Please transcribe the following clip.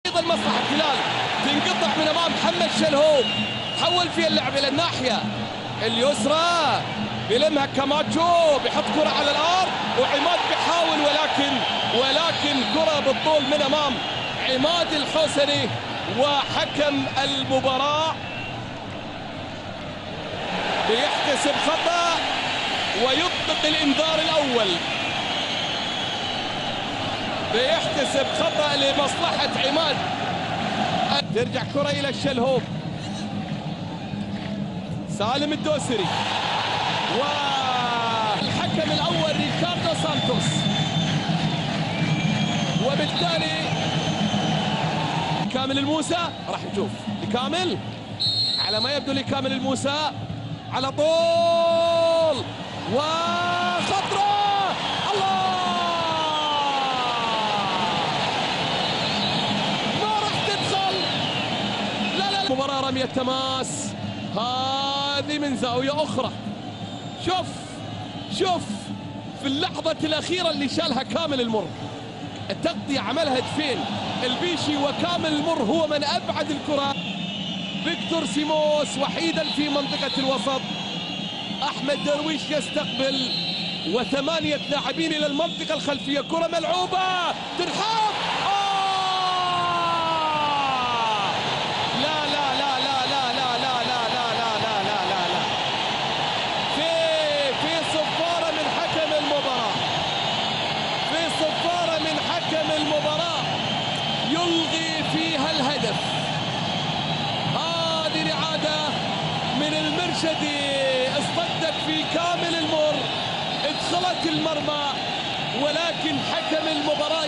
ايضا مصلحة الهلال تنقطع من امام محمد شلهوب. حول فيها اللعب الى الناحية اليسرى، بيلمها كاماتشو، بيحط كرة على الارض وعماد بيحاول ولكن كرة بالطول من امام عماد الحوسني. وحكم المباراة بيحتسب خطأ ويطلق الانذار الاول. بيحتسب خطأ لمصلحة عماد. ترجع كرة الى الشلهوب، سالم الدوسري، والحكم الاول ريكاردو سانتوس. وبالتالي كامل الموسى راح نشوف لكامل، على ما يبدو لكامل الموسى على طول وخطرة. الله، ما راح تدخل. لا مباراة رمية تماس هذه من زاوية أخرى. شوف في اللحظة الأخيرة اللي شالها كامل المر، التغطية عملها هدفين البيشي، وكامل المر هو من أبعد الكرة. فيكتور سيموس وحيدا في منطقة الوسط، أحمد درويش يستقبل، وثمانية لاعبين إلى المنطقة الخلفية. كرة ملعوبة تنحط. المباراة يلغي فيها الهدف. هذه إعادة من المرشدي، اصطدت في كامل المر، ادخلت المرمى، ولكن حكم المباراة